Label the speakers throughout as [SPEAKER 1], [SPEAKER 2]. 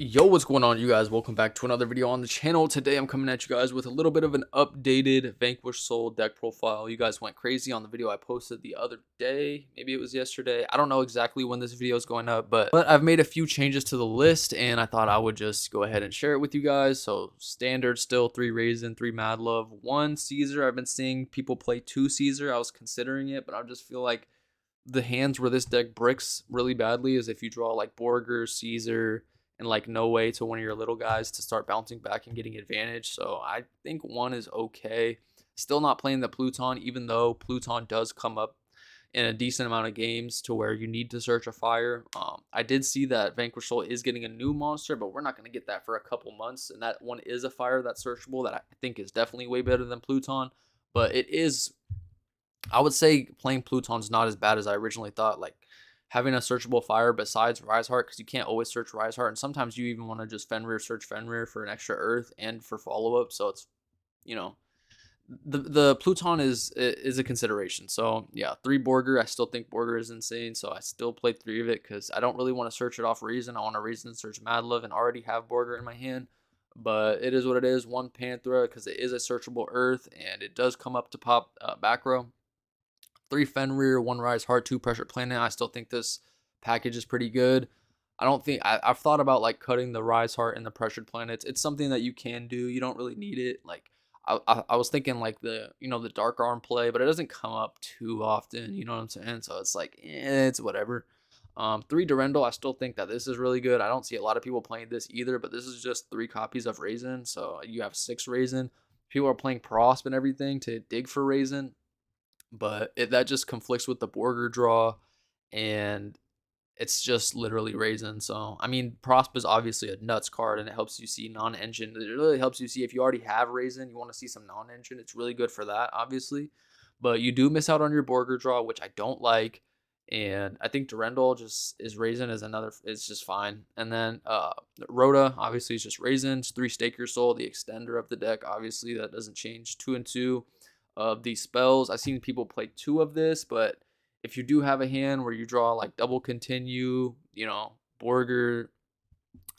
[SPEAKER 1] Yo, what's going on, you guys? Welcome back to another video on the channel. Today I'm coming at you guys with a little bit of an updated Vanquished Soul deck profile. You guys went crazy on the video I posted the other day. Maybe it was yesterday. I don't know exactly when this video is going up, but I've made a few changes to the list and I thought I would just go ahead and share it with you guys. So standard still 3 Raisin, 3 Mad Love, 1 Caesar. I've been seeing people play 2 Caesar. I was considering it, but I just feel like the hands where this deck bricks really badly is if you draw like Borger, Caesar, and like no way to one of your little guys to start bouncing back and getting advantage. So I think 1 is okay. Still not playing the Pluton, even though Pluton does come up in a decent amount of games to where you need to search a fire. I did see that Vanquish Soul is getting a new monster, but we're not going to get that for a couple months. And that one is a fire that's searchable that I think is definitely way better than Pluton. But it is, I would say playing Pluton's not as bad as I originally thought. Like having a searchable fire besides Rise Heart, because you can't always search Rise Heart, and sometimes you even want to just Fenrir search Fenrir for an extra Earth and for follow up. So it's, you know, the Pluton is a consideration. So yeah, 3 Borger. I still think Borger is insane. So I still play 3 of it because I don't really want to search it off Reason. I want to Reason search Mad Love and already have Borger in my hand. But it is what it is. 1 Panthera because it is a searchable Earth and it does come up to pop back row. 3 Fenrir, 1 Rise Heart, 2 Pressure Planet. I still think this package is pretty good. I don't think I've thought about like cutting the Rise Heart and the Pressured Planets. It's something that you can do. You don't really need it. Like I was thinking like the Dark Arm play, but it doesn't come up too often. You know what I'm saying? So it's like it's whatever. 3 Durendal. I still think that this is really good. I don't see a lot of people playing this either, but this is just 3 copies of Raisin. So you have 6 Raisin. People are playing Prosp and everything to dig for Raisin, but that just conflicts with the Borger draw, and it's just literally Raisin. So I mean, Prosp is obviously a nuts card, and it helps you see non-engine. It really helps you see if you already have Raisin, you want to see some non-engine. It's really good for that, obviously, but you do miss out on your Borger draw, which I don't like. And I think Durendal just is Raisin is another. It's just fine. And then Rhoda obviously is just Raisins. 3 Stake Your Soul, the extender of the deck. Obviously that doesn't change. 2 and 2 of these spells. I've seen people play 2 of this, but if you do have a hand where you draw like double continue, Borger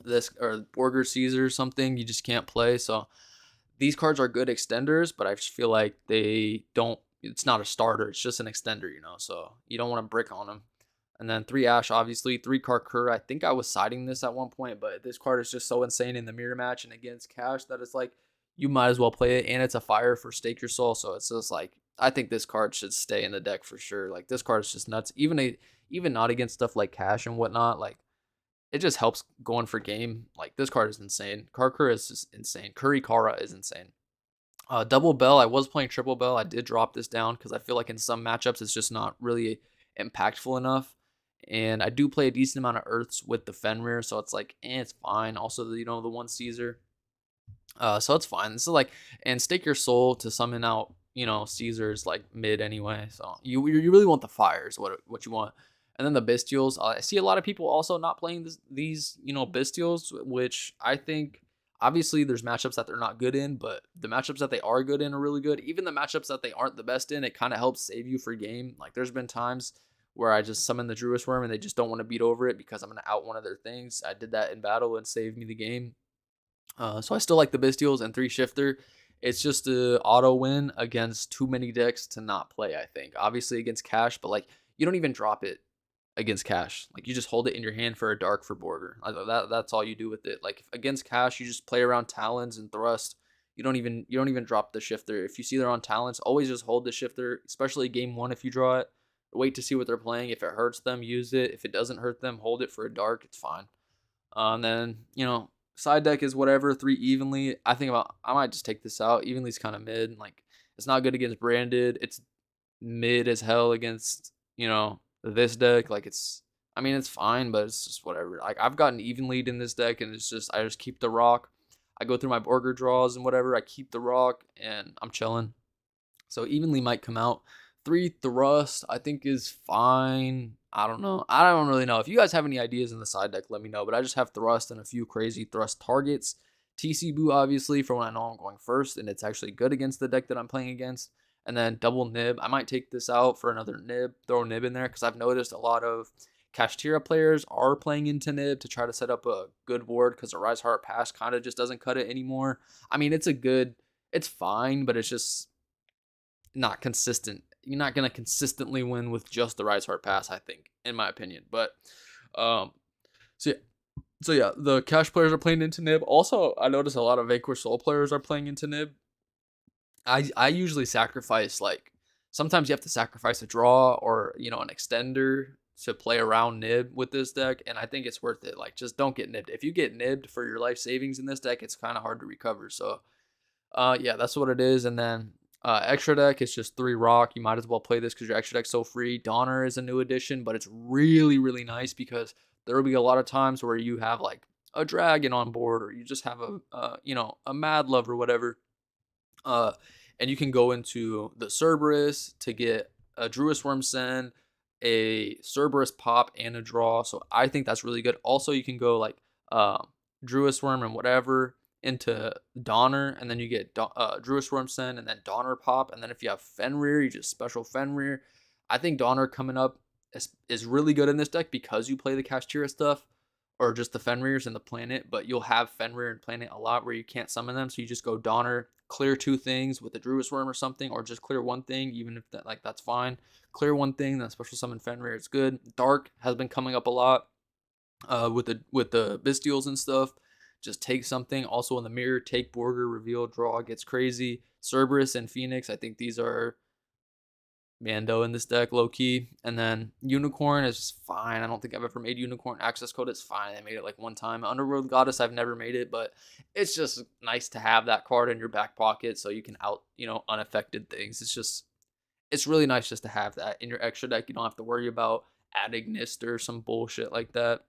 [SPEAKER 1] this or Borger Caesar or something, you just can't play. So these cards are good extenders, but I just feel like they don't. It's not a starter. It's just an extender. So you don't want to brick on them. And then 3 Ash, obviously 3 Karkur. I think I was siding this at one point, but this card is just so insane in the mirror match and against Cash that it's like you might as well play it. And it's a fire for Stake Your Soul, so it's just like I think this card should stay in the deck for sure. Like this card is just nuts. Even not against stuff like Cash and whatnot. Like it just helps going for game. Like this card is insane. Karkur is just insane. Curry Kara is insane. Double Bell. I was playing Triple Bell. I did drop this down because I feel like in some matchups it's just not really impactful enough. And I do play a decent amount of Earths with the Fenrir, so it's like, it's fine. Also, the 1 Caesar. So it's fine. This is like, and Stake Your Soul to summon out, Caesar's like mid anyway. So you really want the fires, what you want. And then the Bestials. I see a lot of people also not playing these Bestials, which I think obviously there's matchups that they're not good in, but the matchups that they are good in are really good. Even the matchups that they aren't the best in, it kind of helps save you for game. Like there's been times where I just summon the Druid Worm and they just don't want to beat over it because I'm gonna out one of their things. I did that in battle and saved me the game. So I still like the Bestials and 3 Shifter. It's just a auto win against too many decks to not play, I think. Obviously against Cash, but like you don't even drop it against Cash. Like you just hold it in your hand for a dark for Borger. That's all you do with it. Like against Cash, you just play around Talons and Thrust. You don't even drop the Shifter. If you see they're on Talons, always just hold the Shifter, especially game 1 if you draw it. Wait to see what they're playing. If it hurts them, use it. If it doesn't hurt them, hold it for a dark. It's fine. And then, side deck is whatever. 3 Evenly. I might just take this out. Evenly's kind of mid. Like, it's not good against Branded. It's mid as hell against, this deck. Like, it's fine, but it's just whatever. Like, I've gotten even lead in this deck, and I just keep the rock. I go through my Borger draws and whatever. I keep the rock, and I'm chilling. So Evenly might come out. 3 Thrust, I think is fine. I don't know. I don't really know. If you guys have any ideas in the side deck, let me know. But I just have Thrust and a few crazy Thrust targets. TC Boo, obviously, for when I know I'm going first, and it's actually good against the deck that I'm playing against. And then double Nib. I might take this out for another Nib, throw a Nib in there, because I've noticed a lot of Kashtira players are playing into Nib to try to set up a good board because the Rise Heart Pass kind of just doesn't cut it anymore. I mean, it's fine, but it's just not consistent. You're not gonna consistently win with just the Rise Heart Pass, I think, in my opinion. But um, so yeah, the cash players are playing into Nib. Also, I notice a lot of Vanquish Soul players are playing into Nib. I usually sacrifice, like, sometimes you have to sacrifice a draw or an extender to play around nib with this deck, and I think it's worth it. Like, just don't get nibbed. If you get nibbed for your life savings in this deck, it's kind of hard to recover. So yeah, that's what it is. And then extra deck is just 3 rock. You might as well play this because your extra deck's so free. Donner is a new addition, but it's really, really nice because there will be a lot of times where you have like a dragon on board, or you just have a mad love or whatever. Uh, and you can go into the Cerberus to get a Druis Worm Send, a Cerberus pop, and a draw. So I think that's really good. Also, you can go like Druis Worm and whatever into Donner, and then you get Druis Worm Send and then Donner pop. And then if you have Fenrir, you just special Fenrir. I think Donner coming up is really good in this deck because you play the Kashtira stuff, or just the Fenrirs and the planet, but you'll have Fenrir and planet a lot where you can't summon them. So you just go Donner, clear 2 things with the Druis Worm or something, or just clear 1 thing, even if that's fine. Clear 1 thing, then special summon Fenrir. It's good. Dark has been coming up a lot with the Bestials and stuff. Just take something. Also in the mirror, take Borger, reveal, draw, gets crazy. Cerberus and Phoenix, I think these are Mando in this deck, low key. And then Unicorn is fine. I don't think I've ever made Unicorn access code. It's fine. I made it like 1 time. Underworld Goddess, I've never made it, but it's just nice to have that card in your back pocket so you can unaffected things. It's really nice just to have that in your extra deck. You don't have to worry about adding Nist or some bullshit like that.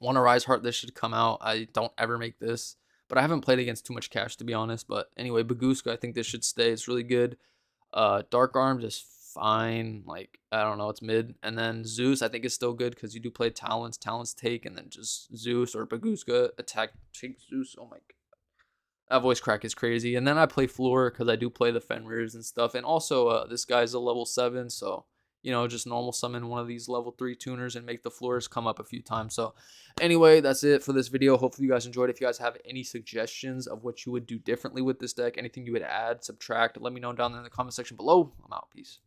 [SPEAKER 1] Want to Rise Heart, this should come out. I don't ever make this, but I haven't played against too much cash, to be honest. But anyway, Baguska, I think this should stay. It's really good. Dark Arms is fine. Like, I don't know, it's mid. And then Zeus, I think, is still good because you do play Talents. Talents take, and then just Zeus or Baguska attack, take Zeus. Oh my god. That voice crack is crazy. And then I play Floor because I do play the Fenrirs and stuff. And also, this guy's a level 7, so just normal summon one of these level 3 tuners and make the floors come up a few times. So anyway, that's it for this video. Hopefully you guys enjoyed. If you guys have any suggestions of what you would do differently with this deck, anything you would add, subtract, let me know down in the comment section below. I'm out. Peace.